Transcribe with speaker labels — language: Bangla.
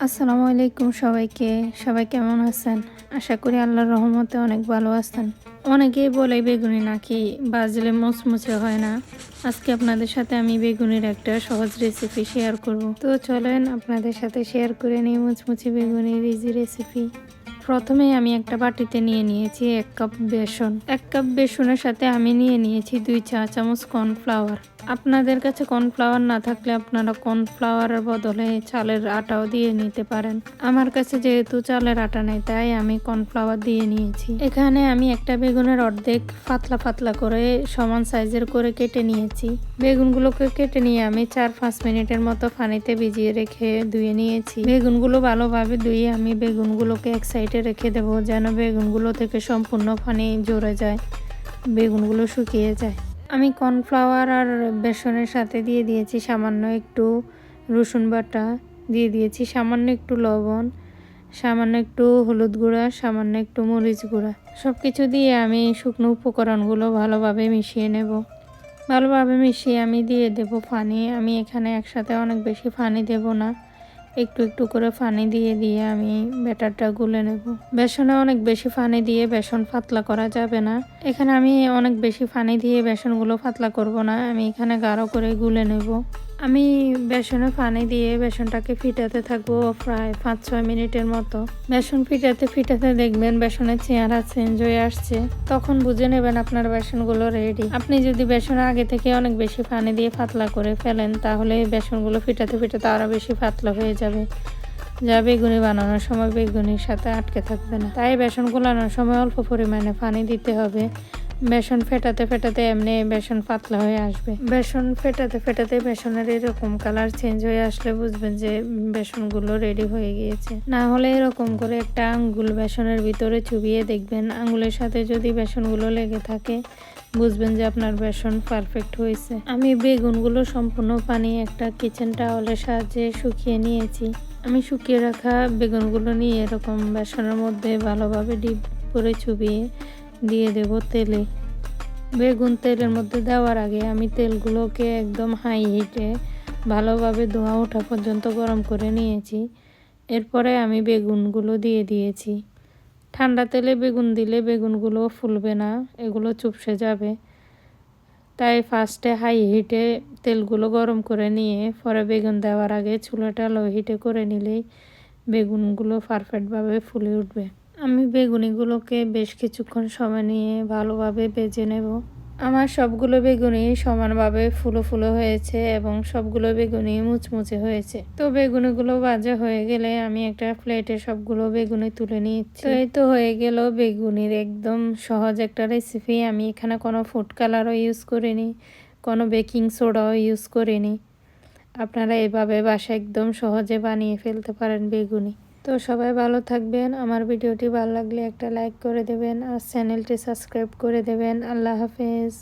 Speaker 1: আসসালামু আলাইকুম সবাইকে। সবাই কেমন আছেন? আশা করি আল্লাহর রহমতে অনেক ভালো আছেন। অনেকেই বলে বেগুনি নাকি ভাজলে মুচমুচে হয় না। আজকে আপনাদের সাথে আমি বেগুনির একটা সহজ রেসিপি শেয়ার করব। তো চলেন আপনাদের সাথে শেয়ার করে নিই মুচমুচে বেগুনির ইজি রেসিপি। প্রথমে আমি একটা বাটিতে নিয়ে নিয়েছি 1 কাপ বেসন। 1 কাপ বেসনের সাথে আমি নিয়ে নিয়েছি 2 চা চামচ কর্নফ্লাওয়ার। আপনাদের কাছে কর্নফ্লাওয়ার না থাকলে আপনারা কর্নফ্লাওয়ারের বদলে চালের আটাও দিয়ে নিতে পারেন। আমার কাছে যেহেতু চালের আটা নেই তাই আমি কর্নফ্লাওয়ার দিয়ে নিয়েছি। এখানে আমি একটা বেগুনের অর্ধেক পাতলা পাতলা করে সমান সাইজের করে কেটে নিয়েছি। বেগুনগুলোকে কেটে নিয়ে আমি 4-5 মিনিটের মতো পানিতে ভিজিয়ে রেখে ধুয়ে নিয়েছি। বেগুনগুলো ভালোভাবে ধুয়ে আমি বেগুনগুলোকে এক সাইডে রেখে দেবো যেন বেগুনগুলো থেকে সম্পূর্ণ পানি ঝরে যায়, বেগুনগুলো শুকিয়ে যায়। আমি কর্নফ্লাওয়ার আর বেসনের সাথে দিয়ে দিয়েছি সামান্য একটু রসুন বাটা, দিয়ে দিয়েছি সামান্য একটু লবণ, সামান্য একটু হলুদ গুঁড়া, সামান্য একটু মরিচ গুঁড়া। সব কিছু দিয়ে আমি শুকনো উপকরণগুলো ভালোভাবে মিশিয়ে নেব। ভালোভাবে মিশিয়ে আমি দিয়ে দেব পানি। আমি এখানে একসাথে অনেক বেশি পানি দেব না, একটু একটু করে পানি দিয়ে দিয়ে আমি ব্যাটারটা গুলে নেব। বেসনে অনেক বেশি পানি দিয়ে বেসন পাতলা করা যাবে না। এখানে আমি অনেক বেশি পানি দিয়ে বেসনগুলো পাতলা করব না, আমি এখানে গাঢ় করে গুলে নেব। আমি বেসনে পানি দিয়ে বেসনটাকে ফিটাতে থাকবো প্রায় 5-6 মিনিটের মতো। বেসন ফিটাতে ফিটাতে দেখবেন বেসনের চেহারা চেঞ্জ হয়ে আসছে, তখন বুঝে নেবেন আপনার বেসনগুলো রেডি। আপনি যদি বেসন আগে থেকে অনেক বেশি পানি দিয়ে পাতলা করে ফেলেন তাহলে বেসনগুলো ফিটাতে ফিটাতে আরও বেশি পাতলা হয়ে যাবে, যা বেগুনি বানানোর সময় বেগুনির সাথে আটকে থাকবে না। তাই বেসন গোলানোর সময় অল্প পরিমাণে পানি দিতে হবে। বেসন ফেটাতে ফেটাতে এমনি বেসন পাতলা হয়ে আসবে। বেসন ফেটাতে ফেটাতে বেসনের এরকম কালার চেঞ্জ হয়ে আসলে বুঝবেন যে বেসনগুলো রেডি হয়ে গিয়েছে। না হলে এরকম করে একটা আঙ্গুল বেসনের ভিতরে চুবিয়ে দেখবেন, আঙ্গুলের সাথে যদি বেসনগুলো লেগে থাকে বুঝবেন যে আপনার বেসন পারফেক্ট হয়েছে। আমি বেগুনগুলো সম্পূর্ণ পানি একটা কিচেন টাওয়ালের সাহায্যে শুকিয়ে নিয়েছি। আমি শুকিয়ে রাখা বেগুনগুলো নিয়ে এরকম বেসনের মধ্যে ভালোভাবে ডিপ করে চুবিয়ে দিয়ে দেব তেলে। বেগুন তেলের মধ্যে দেওয়ার আগে আমি তেলগুলোকে একদম হাই হিটে ভালোভাবে ধোঁয়া ওঠা পর্যন্ত গরম করে নিয়েছি। এরপরে আমি বেগুনগুলো দিয়ে দিয়েছি। ঠান্ডা তেলে বেগুন দিলে বেগুনগুলো ফুলবে না, এগুলো চুপসে যাবে। তাই ফার্স্টে হাই হিটে তেলগুলো গরম করে নিয়ে পরে বেগুন দেওয়ার আগে চুলাটা লো হিটে করে নিলেই বেগুনগুলো পারফেক্টভাবে ফুলে উঠবে। আমি বেগুনিগুলোকে বেশ কিছুক্ষণ সময় নিয়ে ভালোভাবে ভেজে নেব। আমার সবগুলো বেগুনি সমানভাবে ফুলো ফুলো হয়েছে এবং সবগুলো বেগুনি মুচমুচে হয়েছে। তো বেগুনিগুলো ভাজা হয়ে গেলে আমি একটা প্লেটে সবগুলো বেগুনি তুলে নিচ্ছি। তো এই তো হয়ে গেল বেগুনির একদম সহজ একটা রেসিপি। আমি এখানে কোনো ফুড কালারও ইউজ করিনি, কোনো বেকিং সোডাও ইউজ করিনি। আপনারা এভাবে বাসায় একদম সহজে বানিয়ে ফেলতে পারেন বেগুনি। তো সবাই ভালো থাকবেন। আমার ভিডিওটি ভালো লাগলে একটা লাইক করে দেবেন আর চ্যানেলটি সাবস্ক্রাইব করে দেবেন। আল্লাহ হাফেজ।